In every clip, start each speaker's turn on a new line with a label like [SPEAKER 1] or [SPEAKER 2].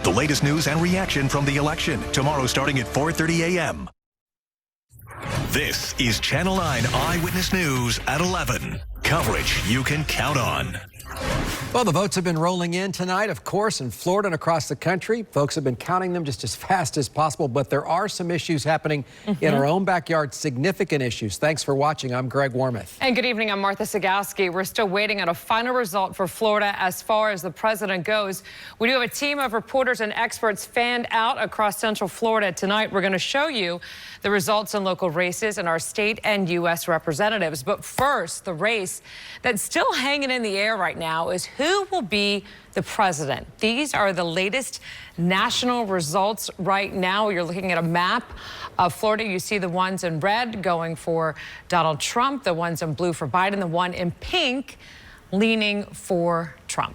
[SPEAKER 1] The latest news and reaction from the election tomorrow starting at 4:30 a.m. This is Channel 9 Eyewitness News at 11. Coverage you can count on.
[SPEAKER 2] Well, the votes have been rolling in tonight, of course, in Florida and across the country. Folks have been counting them just as fast as possible, but there are some issues happening in our own backyard, significant issues. Thanks for watching. I'm Greg Wormuth.
[SPEAKER 3] And good evening. I'm Martha Sagowski. We're still waiting on a final result for Florida as far as the president goes. We do have a team of reporters and experts fanned out across Central Florida tonight. We're going to show you the results in local races in our state and U.S. representatives. But first, the race that's still hanging in the air right now is who will be the president. These are the latest national results right now. You're looking at a map of Florida. You see the ones in red going for Donald Trump, the ones in blue for Biden, the one in pink leaning for Trump.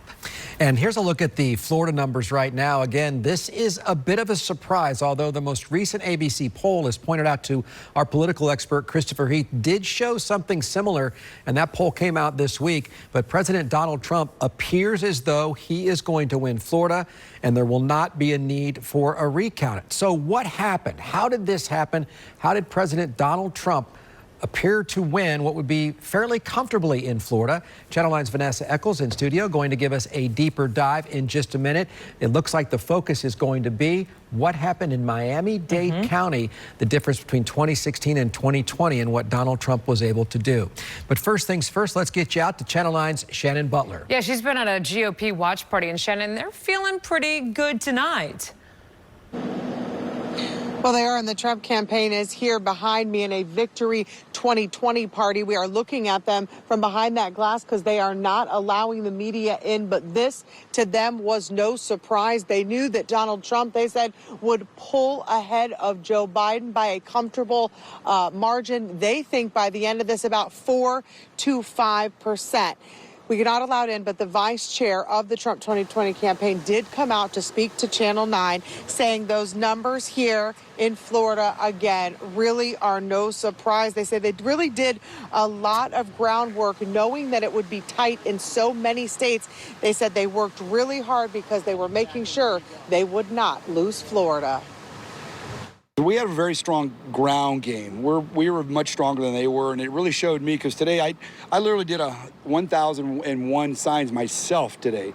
[SPEAKER 2] And here's a look at the Florida numbers right now. Again, this is a bit of a surprise, although the most recent ABC poll, as pointed out to our political expert Christopher Heath, did show something similar, and that poll came out this week. But President Donald Trump appears as though he is going to win Florida, and there will not be a need for a recount. So what happened? How did this happen? How did President Donald Trump appear to win what would be fairly comfortably in Florida? Channel 9's Vanessa Eccles in studio, going to give us a deeper dive in just a minute. It looks like the focus is going to be what happened in Miami-Dade County, the difference between 2016 and 2020 and what Donald Trump was able to do. But first things first, let's get you out to Channel 9's Shannon Butler.
[SPEAKER 3] Yeah, she's been at a GOP watch party, and Shannon, they're feeling pretty good tonight.
[SPEAKER 4] Well, they are, and the Trump campaign is here behind me in a Victory 2020 party. We are looking at them from behind that glass because they are not allowing the media in. But this, to them, was no surprise. They knew that Donald Trump, they said, would pull ahead of Joe Biden by a comfortable margin. They think by the end of this, about 4 to 5%. We cannot allow it in, but the vice chair of the Trump 2020 campaign did come out to speak to Channel 9, saying those numbers here in Florida, again, really are no surprise. They say they really did a lot of groundwork knowing that it would be tight in so many states. They said they worked really hard because they were making sure they would not lose Florida.
[SPEAKER 5] We had a very strong ground game. We were much stronger than they were, and it really showed me because today I literally did a 1,001 signs myself today.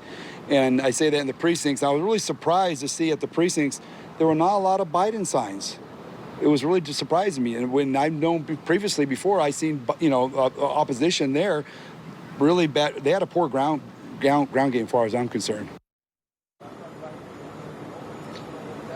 [SPEAKER 5] And I say that in the precincts. I was really surprised to see at the precincts there were not a lot of Biden signs. It was really just surprising me. And when I've known previously before, I seen opposition there really bad. They had a poor ground game as far as I'm concerned.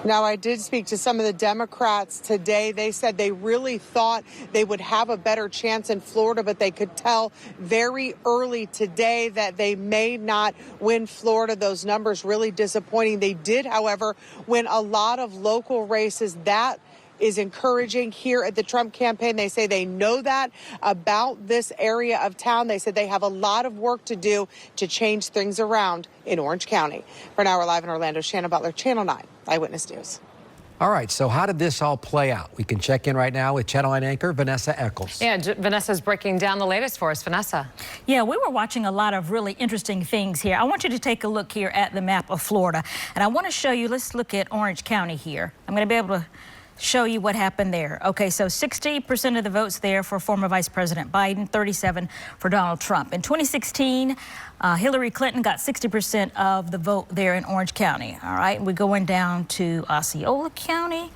[SPEAKER 4] Now, I did speak to some of the Democrats today. They said they really thought they would have a better chance in Florida, but they could tell very early today that they may not win Florida. Those numbers really disappointing. They did, however, win a lot of local races. That is encouraging here at the Trump campaign. They say they know that about this area of town. They said they have a lot of work to do to change things around in Orange County. For now, we're live in Orlando. Shannon Butler, Channel 9, Eyewitness News.
[SPEAKER 2] All right, so how did this all play out? We can check in right now with Channel 9 anchor Vanessa Eccles.
[SPEAKER 3] Yeah, Vanessa's breaking down the latest for us. Vanessa.
[SPEAKER 6] Yeah, we were watching a lot of really interesting things here. I want you to take a look here at the map of Florida. And I want to show you, let's look at Orange County here. I'm going to be able to show you what happened there. Okay, so 60% of the votes there for former Vice President Biden, 37% for Donald Trump. In 2016, Hillary Clinton got 60% of the vote there in Orange County. All right, we're going down to Osceola County,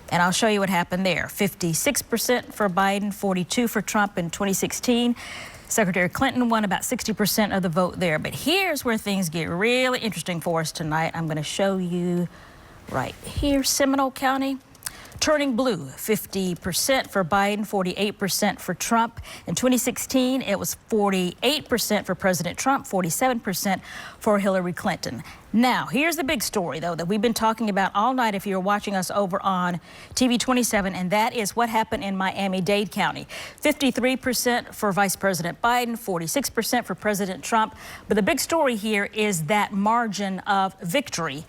[SPEAKER 6] and I'll show you what happened there. 56% for Biden, 42% for Trump in 2016. Secretary Clinton won about 60% of the vote there. But here's where things get really interesting for us tonight. I'm going to show you right here, Seminole County. Turning blue, 50% for Biden, 48% for Trump. In 2016, it was 48% for President Trump, 47% for Hillary Clinton. Now, here's the big story, though, that we've been talking about all night if you're watching us over on TV 27, and that is what happened in Miami-Dade County. 53% for Vice President Biden, 46% for President Trump. But the big story here is that margin of victory.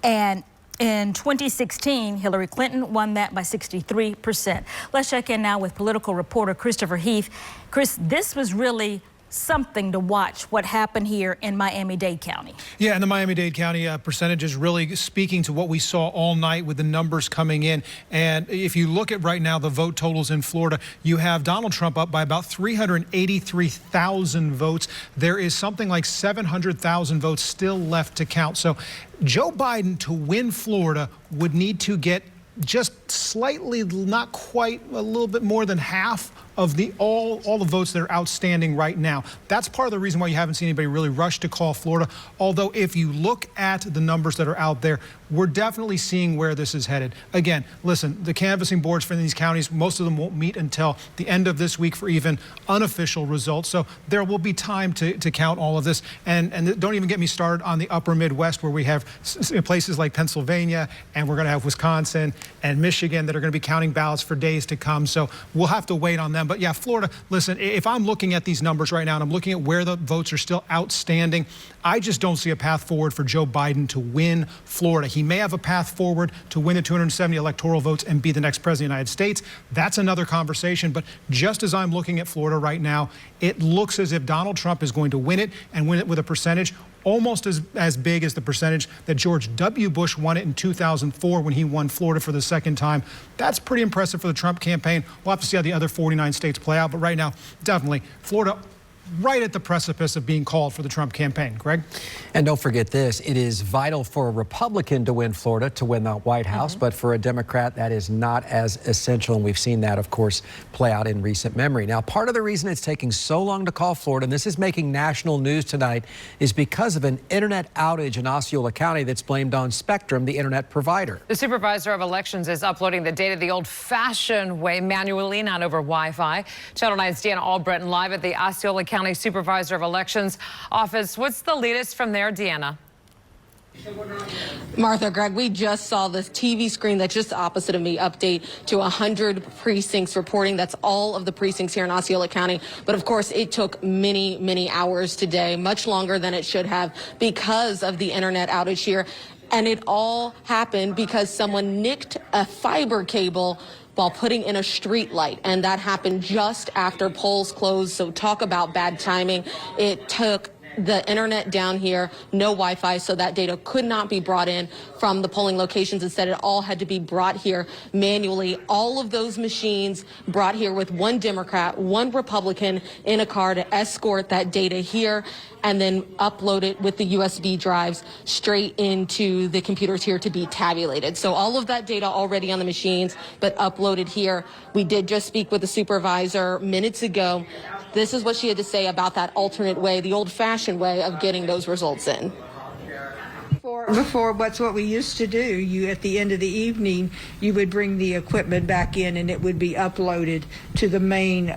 [SPEAKER 6] And in 2016, Hillary Clinton won that by 63%. Let's check in now with political reporter Christopher Heath. Chris, this was really something to watch what happened here in Miami-Dade County.
[SPEAKER 7] Yeah, and the Miami-Dade County percentage is really speaking to what we saw all night with the numbers coming in. And if you look at right now the vote totals in Florida, you have Donald Trump up by about 383,000 votes. There is something like 700,000 votes still left to count. So Joe Biden, to win Florida, would need to get just slightly, not quite, a little bit more than half of all the votes that are outstanding right now. That's part of the reason why you haven't seen anybody really rush to call Florida. Although if you look at the numbers that are out there, we're definitely seeing where this is headed. Again, listen, the canvassing boards for these counties, most of them won't meet until the end of this week for even unofficial results. So there will be time to count all of this. And don't even get me started on the upper Midwest, where we have places like Pennsylvania, and we're going to have Wisconsin and Michigan that are going to be counting ballots for days to come. So we'll have to wait on them. But yeah, Florida, listen, if I'm looking at these numbers right now and I'm looking at where the votes are still outstanding, I just don't see a path forward for Joe Biden to win Florida. He may have a path forward to win the 270 electoral votes and be the next president of the United States. That's another conversation. But just as I'm looking at Florida right now, it looks as if Donald Trump is going to win it, and win it with a percentage almost as big as the percentage that George W. Bush won it in 2004 when he won Florida for the second time. That's pretty impressive for the Trump campaign. We'll have to see how the other 49 states play out. But right now, definitely, Florida right at the precipice of being called for the Trump campaign. Greg?
[SPEAKER 2] And don't forget this, it is vital for a Republican to win Florida to win the White House, but for a Democrat, that is not as essential. And we've seen that, of course, play out in recent memory. Now, part of the reason it's taking so long to call Florida, and this is making national news tonight, is because of an internet outage in Osceola County that's blamed on Spectrum, the internet provider.
[SPEAKER 3] The supervisor of elections is uploading the data the old-fashioned way, manually, not over Wi-Fi. Channel 9's Deanna Albritton live at the Osceola County Supervisor of Elections office. What's the latest from there, Deanna?
[SPEAKER 8] Martha, Greg, we just saw this TV screen that's just opposite of me update to 100 precincts reporting. That's all of the precincts here in Osceola County. But of course, it took many hours today, much longer than it should have because of the internet outage here. And it all happened because someone nicked a fiber cable while putting in a street light, and that happened just after polls closed. So talk about bad timing. It took the internet down here, no Wi-Fi, so that data could not be brought in from the polling locations. Instead, it all had to be brought here manually. All of those machines brought here with one Democrat, one Republican in a car to escort that data here and then upload it with the USB drives straight into the computers here to be tabulated. So all of that data already on the machines, but uploaded here. We did just speak with the supervisor minutes ago. This is what she had to say about that alternate way, the old-fashioned way of getting those results in.
[SPEAKER 9] Before, what's what we used to do. You, at the end of the evening, you would bring the equipment back in and it would be uploaded to the main,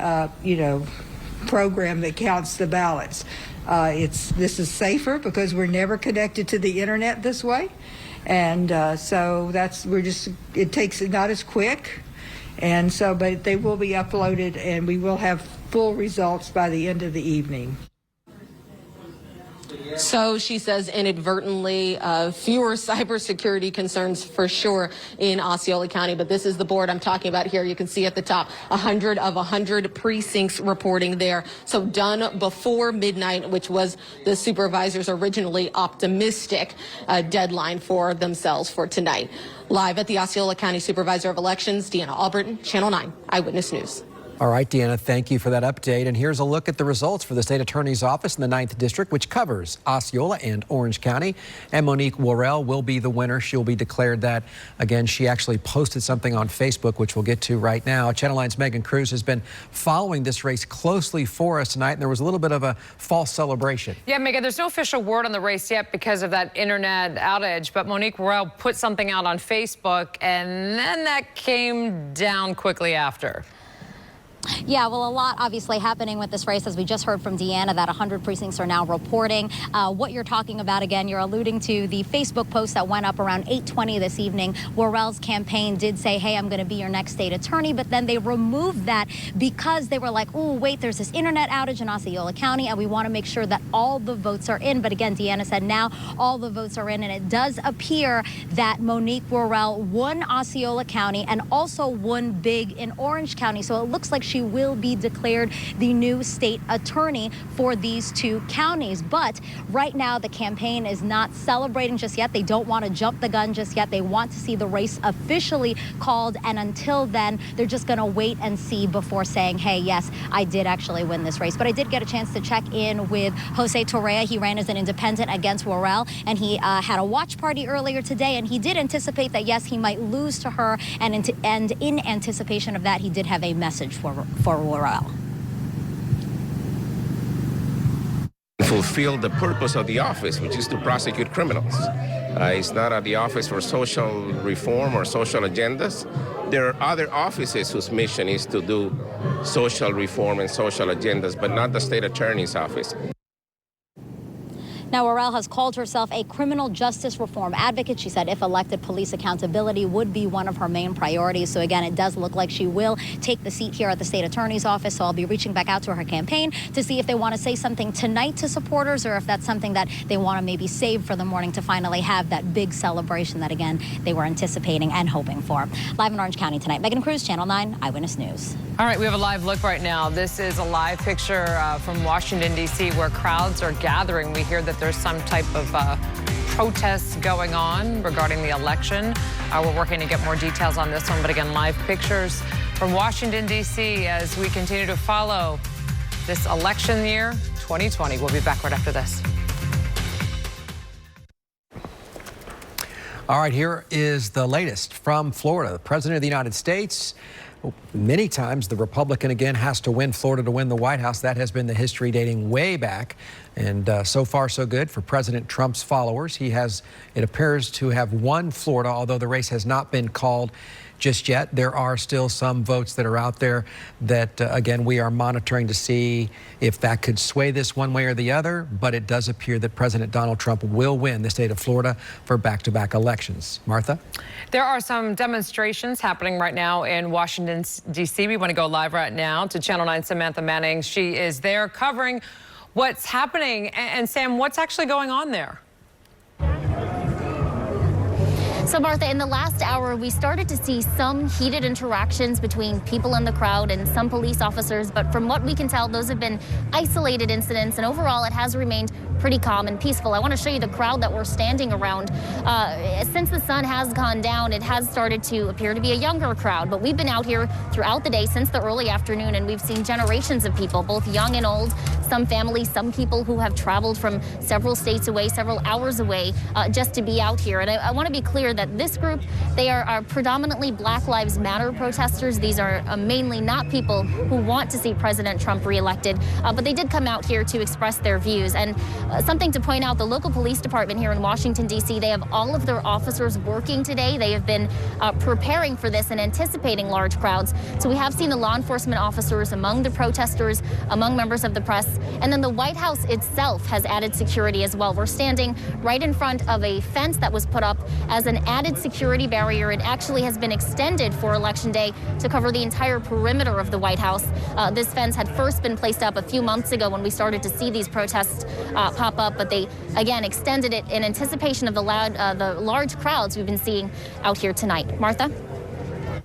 [SPEAKER 9] program that counts the ballots. This is safer because we're never connected to the internet this way. And so it takes it not as quick. And so, but they will be uploaded and we will have full results by the end of the evening.
[SPEAKER 8] So she says inadvertently, fewer cybersecurity concerns for sure in Osceola County. But this is the board I'm talking about here. You can see at the top 100 of 100 precincts reporting there. So done before midnight, which was the supervisor's originally optimistic deadline for themselves for tonight. Live at the Osceola County Supervisor of Elections, Deanna Albritton, Channel 9 Eyewitness News.
[SPEAKER 2] All right, Deanna, thank you for that update. And here's a look at the results for the state attorney's office in the 9th District, which covers Osceola and Orange County. And Monique Worrell will be the winner. She'll be declared that. Again, she actually posted something on Facebook, which we'll get to right now. Channel 9's Megan Cruz has been following this race closely for us tonight, and there was a little bit of a false celebration.
[SPEAKER 3] Yeah, Megan, there's no official word on the race yet because of that internet outage, but Monique Worrell put something out on Facebook, and then that came down quickly after.
[SPEAKER 10] Yeah, well, a lot obviously happening with this race, as we just heard from Deanna, that 100 precincts are now reporting. What you're talking about, again, you're alluding to the Facebook post that went up around 8:20 this evening. Worrell's campaign did say, hey, I'm going to be your next state attorney, but then they removed that because they were like, oh, wait, there's this internet outage in Osceola County, and we want to make sure that all the votes are in. But again, Deanna said now all the votes are in, and it does appear that Monique Worrell won Osceola County and also won big in Orange County. So it looks like she will be declared the new state attorney for these two counties. But right now, the campaign is not celebrating just yet. They don't want to jump the gun just yet. They want to see the race officially called. And until then, they're just going to wait and see before saying, hey, yes, I did actually win this race. But I did get a chance to check in with Jose Torrea. He ran as an independent against Worrell, and he had a watch party earlier today, and he did anticipate that, yes, he might lose to her, and in anticipation of that, he did have a message for Worrell.
[SPEAKER 11] Fulfill the purpose of the office, which is to prosecute criminals. It's not the office for social reform or social agendas. There are other offices whose mission is to do social reform and social agendas, but not the state attorney's office.
[SPEAKER 10] Now, Worrell has called herself a criminal justice reform advocate. She said if elected, police accountability would be one of her main priorities. So again, it does look like she will take the seat here at the state attorney's office. So I'll be reaching back out to her campaign to see if they want to say something tonight to supporters, or if that's something that they want to maybe save for the morning to finally have that big celebration that, again, they were anticipating and hoping for. Live in Orange County tonight, Megan Cruz, Channel 9 Eyewitness News.
[SPEAKER 3] All right, we have a live look right now. This is a live picture from Washington, D.C., where crowds are gathering. We hear that there's some type of protests going on regarding the election. We're working to get more details on this one, but again, live pictures from Washington, D.C. as we continue to follow this election year 2020. We'll be back right after this.
[SPEAKER 2] All right, here is the latest from Florida. The President of the United States, many times the Republican again has to win Florida to win the White House. That has been the history dating way back. And so far, so good for President Trump's followers. He has, it appears to have won Florida, although the race has not been called just yet. There are still some votes that are out there that, again, we are monitoring to see if that could sway this one way or the other. But it does appear that President Donald Trump will win the state of Florida for back-to-back elections. Martha?
[SPEAKER 3] There are some demonstrations happening right now in Washington, D.C. We want to go live right now to Channel 9's Samantha Manning. She is there covering what's happening. And Sam, what's actually going on there?
[SPEAKER 12] So, Martha, in the last hour, we started to see some heated interactions between people in the crowd and some police officers. But from what we can tell, those have been isolated incidents. And overall, it has remained pretty calm and peaceful. I want to show you the crowd that we're standing around. Since the sun has gone down, it has started to appear to be a younger crowd. But we've been out here throughout the day since the early afternoon, and we've seen generations of people, both young and old, some families, some people who have traveled from several states away, several hours away, just to be out here. And I want to be clear that this group, they are predominantly Black Lives Matter protesters. These are mainly not people who want to see President Trump reelected, but they did come out here to express their views. And something to point out, the local police department here in Washington, D.C., they have all of their officers working today. They have been preparing for this and anticipating large crowds. So we have seen the law enforcement officers among the protesters, among members of the press, and then the White House itself has added security as well. We're standing right in front of a fence that was put up as an added security barrier. It actually has been extended for Election Day to cover the entire perimeter of the White House. This fence had first been placed up a few months ago when we started to see these protests pop up, but they again extended it in anticipation of the large crowds we've been seeing out here tonight. Martha?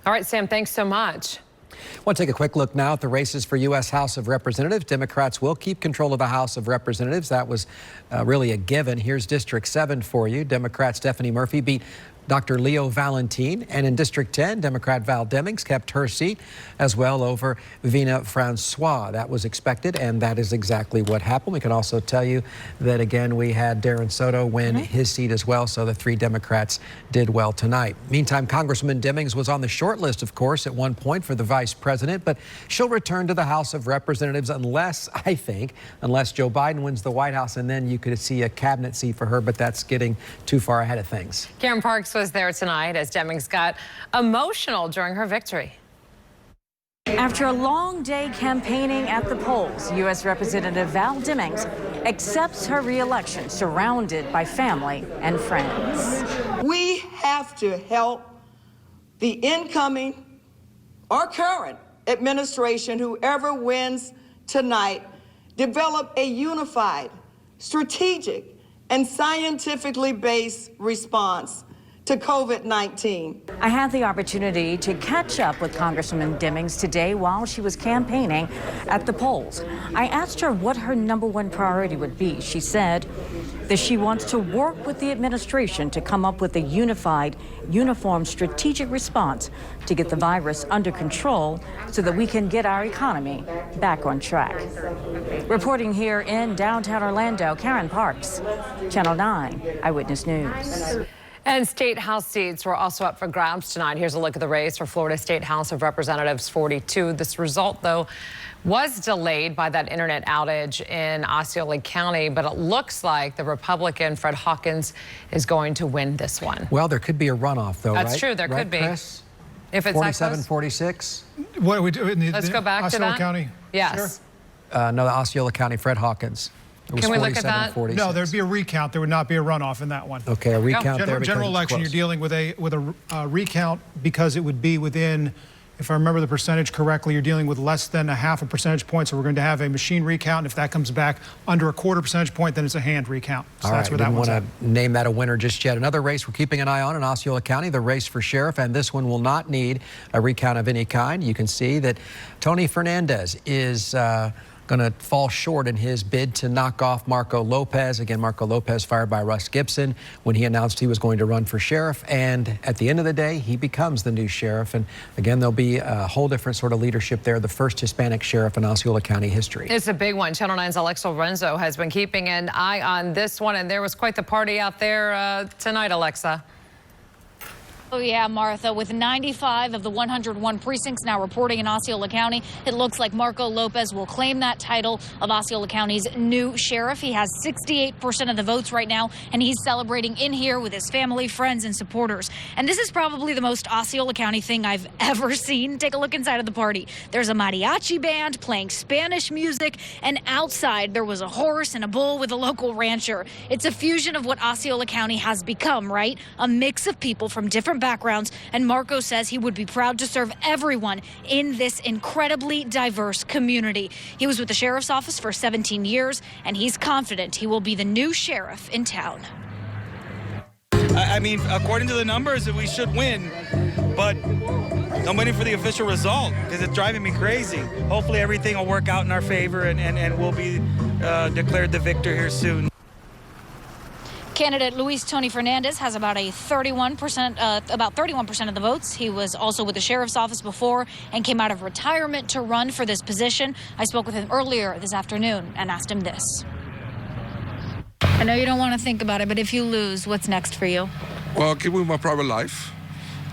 [SPEAKER 3] All right, Sam, thanks so much.
[SPEAKER 2] I want to take a quick look now at the races for U.S. House of Representatives. Democrats will keep control of the House of Representatives. That was really a given. Here's District 7 for you. Democrat Stephanie Murphy beat Dr. Leo Valentin. And in District 10, Democrat Val Demings kept her seat as well over Vina Francois. That was expected, and that is exactly what happened. We can also tell you that, again, we had Darren Soto win his seat as well, so the three Democrats did well tonight. Meantime, Congressman Demings was on the short list, of course, at one point for the vice president, but she'll return to the House of Representatives unless, I think, unless Joe Biden wins the White House, and then you could see a cabinet seat for her, but that's getting too far ahead of things.
[SPEAKER 3] Karen Parks was there tonight as Demings got emotional during her victory.
[SPEAKER 13] After a long day campaigning at the polls, U.S. Representative Val Demings accepts her re-election surrounded by family and friends.
[SPEAKER 14] We have to help the incoming or current administration, whoever wins tonight, develop a unified, strategic, and scientifically based response to COVID-19.
[SPEAKER 13] I had the opportunity to catch up with Congresswoman Demings today while she was campaigning at the polls. I asked her what her #1 priority would be. She said that she wants to work with the administration to come up with a uniform strategic response to get the virus under control so that we can get our economy back on track. Reporting here in downtown Orlando, Karen Parks, Channel 9 Eyewitness News.
[SPEAKER 3] And state house seats were also up for grabs tonight. Here's a look at the race for Florida State House of Representatives 42. This result, though, was delayed by that internet outage in Osceola County, but it looks like the Republican Fred Hawkins is going to win this one.
[SPEAKER 2] Well, there could be a runoff, though,
[SPEAKER 3] That's
[SPEAKER 2] right?
[SPEAKER 3] true. There could be.
[SPEAKER 2] Chris?
[SPEAKER 3] If it's
[SPEAKER 2] 47, 46?
[SPEAKER 7] What are we doing?
[SPEAKER 3] Let's go back to
[SPEAKER 7] Osceola
[SPEAKER 3] that.
[SPEAKER 7] County?
[SPEAKER 3] Yes.
[SPEAKER 2] No, the Osceola County, Fred Hawkins. It was
[SPEAKER 3] Can we look at
[SPEAKER 2] 47,
[SPEAKER 3] that?
[SPEAKER 2] 46.
[SPEAKER 7] No, there'd be a recount. There would not be a runoff in that one.
[SPEAKER 2] Okay, a recount there because
[SPEAKER 7] General
[SPEAKER 2] it's
[SPEAKER 7] election,
[SPEAKER 2] close.
[SPEAKER 7] you're dealing with a recount because it would be within, if I remember the percentage correctly, you're dealing with less than a half a percentage point. So we're going to have a machine recount. And if that comes back under a quarter percentage point, then it's a hand recount. So
[SPEAKER 2] All
[SPEAKER 7] that's
[SPEAKER 2] right,
[SPEAKER 7] where that one's at.
[SPEAKER 2] didn't want to name that a winner just yet. Another race we're keeping an eye on in Osceola County, the race for sheriff, and this one will not need a recount of any kind. You can see that Tony Fernandez is going to fall short in his bid to knock off Marco Lopez. Again, Marco Lopez fired by Russ Gibson when he announced he was going to run for sheriff. And at the end of the day, he becomes the new sheriff. And again, there'll be a whole different sort of leadership there, the first Hispanic sheriff in Osceola County history.
[SPEAKER 3] It's a big one. Channel 9's Alexa Lorenzo has been keeping an eye on this one, and there was quite the party out there tonight, Alexa.
[SPEAKER 6] Oh, yeah, Martha, with 95 of the 101 precincts now reporting in Osceola County, it looks like Marco Lopez will claim that title of Osceola County's new sheriff. He has 68% of the votes right now, and he's celebrating in here with his family, friends, and supporters. And this is probably the most Osceola County thing I've ever seen. Take a look inside of the party. There's a mariachi band playing Spanish music, and outside there was a horse and a bull with a local rancher. It's a fusion of what Osceola County has become, right? A mix of people from different backgrounds, and Marco says he would be proud to serve everyone in this incredibly diverse community. He was with the sheriff's office for 17 years, and he's confident he will be the new sheriff in town.
[SPEAKER 15] I mean, according to the numbers, we should win, but I'm waiting for the official result because it's driving me crazy. Hopefully everything will work out in our favor and we'll be declared the victor here soon.
[SPEAKER 6] Candidate Luis Tony Fernandez has about 31% of the votes. He was also with the sheriff's office before and came out of retirement to run for this position. I spoke with him earlier this afternoon and asked him this. I know you don't want to think about it, but if you lose, what's next for you?
[SPEAKER 16] Well, keep with my private life.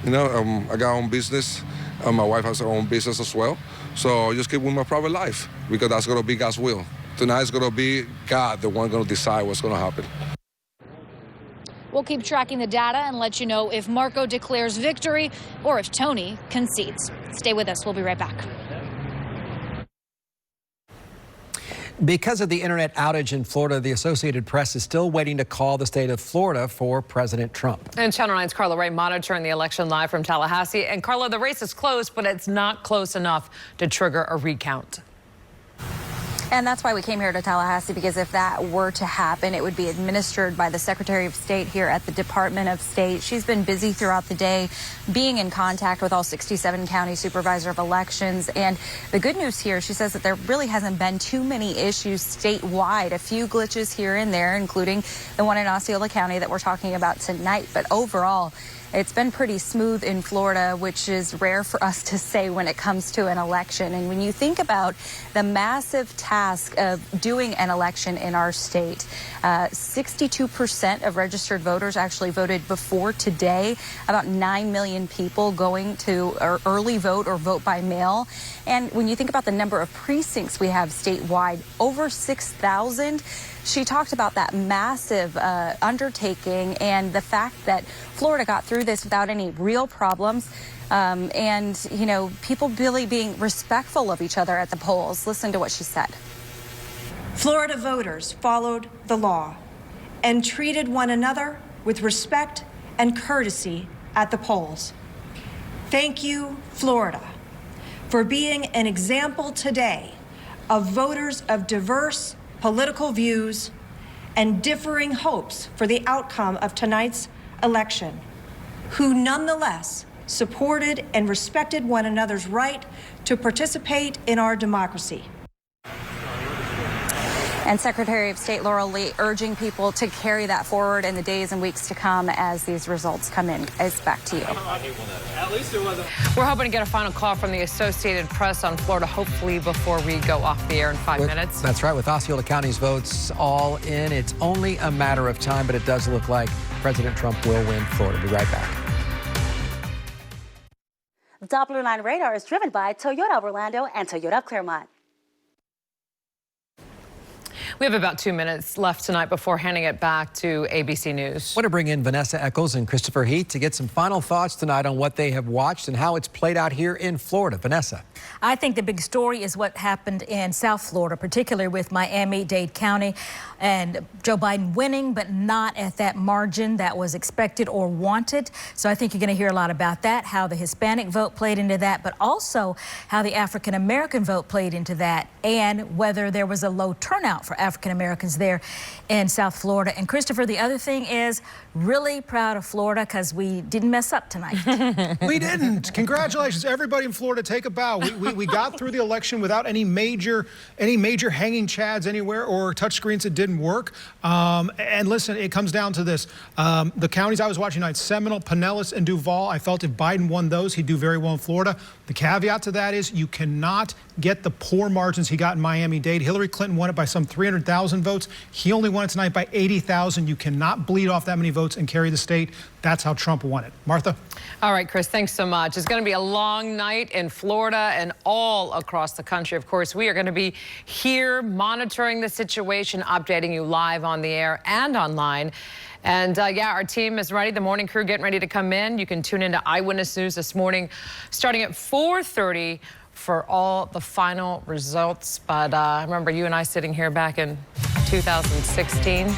[SPEAKER 16] You know, I got my own business. My wife has her own business as well. So just keep with my private life because that's going to be God's will. Tonight's going to be God, the one going to decide what's going to happen.
[SPEAKER 6] We'll keep tracking the data and let you know if Marco declares victory or if Tony concedes. Stay with us. We'll be right back.
[SPEAKER 2] Because of the internet outage in Florida, the Associated Press is still waiting to call the state of Florida for President Trump.
[SPEAKER 3] And Channel 9's Carla Ray monitoring the election live from Tallahassee. And Carla, the race is close, but it's not close enough to trigger a recount.
[SPEAKER 17] And that's why we came here to Tallahassee, because if that were to happen, it would be administered by the Secretary of State here at the Department of State. She's been busy throughout the day being in contact with all 67 county supervisor of elections. And the good news here, she says that there really hasn't been too many issues statewide, a few glitches here and there, including the one in Osceola County that we're talking about tonight. But overall, it's been pretty smooth in Florida, which is rare for us to say when it comes to an election. And when you think about the massive task of doing an election in our state, 62% of registered voters actually voted before today, about 9 million people going to early vote or vote by mail. And when you think about the number of precincts we have statewide, over 6,000, she talked about that massive undertaking and the fact that Florida got through this without any real problems. And, you know, people really being respectful of each other at the polls. Listen to what she said.
[SPEAKER 18] Florida voters followed the law and treated one another with respect and courtesy at the polls. Thank you, Florida, for being an example today of voters of diverse political views and differing hopes for the outcome of tonight's election. who nonetheless supported and respected one another's right to participate in our democracy.
[SPEAKER 17] And Secretary of State Laura Lee urging people to carry that forward in the days and weeks to come as these results come in. It's back to you.
[SPEAKER 3] We're hoping to get a final call from the Associated Press on Florida, hopefully before we go off the air in 5 minutes.
[SPEAKER 2] That's right. With Osceola County's votes all in, it's only a matter of time, but it does look like President Trump will win Florida. Be right back.
[SPEAKER 19] Doppler line radar is driven by Toyota of Orlando and Toyota of Claremont.
[SPEAKER 3] We have about 2 minutes left tonight before handing it back to ABC News.
[SPEAKER 2] I want to bring in Vanessa Eccles and Christopher Heath to get some final thoughts tonight on what they have watched and how it's played out here in Florida. Vanessa.
[SPEAKER 6] I think the big story is what happened in South Florida, particularly with Miami-Dade County, and Joe Biden winning, but not at that margin that was expected or wanted. So I think you're going to hear a lot about that, how the Hispanic vote played into that, but also how the African-American vote played into that, and whether there was a low turnout for African-Americans there in South Florida. And Christopher, the other thing is really proud of Florida because we didn't mess up tonight.
[SPEAKER 7] We didn't. Congratulations, everybody in Florida. Take a bow. We got through the election without any major hanging chads anywhere or touchscreens that didn't work. And listen, it comes down to this. The counties I was watching tonight, Seminole, Pinellas, and Duval, I felt if Biden won those, he'd do very well in Florida. The caveat to that is you cannot get the poor margins he got in Miami-Dade. Hillary Clinton won it by some 300,000 votes. He only won it tonight by 80,000. You cannot bleed off that many votes and carry the state. That's how Trump won it. Martha?
[SPEAKER 3] All right, Chris, thanks so much. It's going to be a long night in Florida and all across the country. Of course, we are going to be here monitoring the situation, updating you live on the air and online. And yeah, our team is ready. The morning crew getting ready to come in. You can tune into Eyewitness News this morning starting at 4:30 for all the final results. But I remember you and I sitting here back in 2016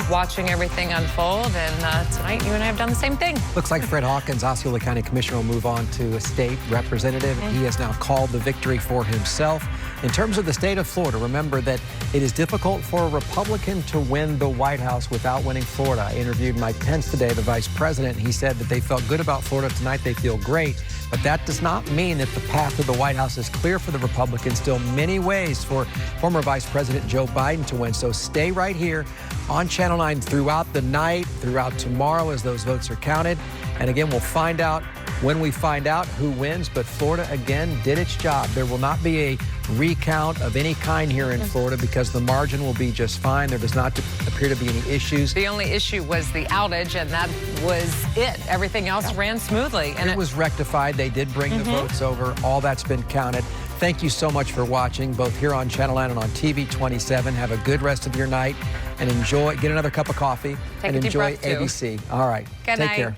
[SPEAKER 3] watching everything unfold. And tonight you and I have done the same thing.
[SPEAKER 2] Looks like Fred Hawkins, Osceola County Commissioner, will move on to a state representative. He has now called the victory for himself. In terms of the state of Florida, remember that it is difficult for a Republican to win the White House without winning Florida. I interviewed Mike Pence today, the vice president. He said that they felt good about Florida tonight. They feel great. But that does not mean that the path to the White House is clear for the Republicans. Still many ways for former Vice President Joe Biden to win. So stay right here on Channel 9 throughout the night, throughout tomorrow as those votes are counted. And again, we'll find out when we find out who wins. But Florida, again, did its job. There will not be a recount of any kind here in Florida because the margin will be just fine. There does not appear to be any issues.
[SPEAKER 3] The only issue was the outage, and that was it. Everything else ran smoothly. And
[SPEAKER 2] it was rectified. They did bring the votes over. All that's been counted. Thank you so much for watching, both here on Channel 9 and on TV 27. Have a good rest of your night and enjoy. Get another cup of coffee and enjoy ABC. All right.
[SPEAKER 3] Good
[SPEAKER 2] Take
[SPEAKER 3] night.
[SPEAKER 2] care.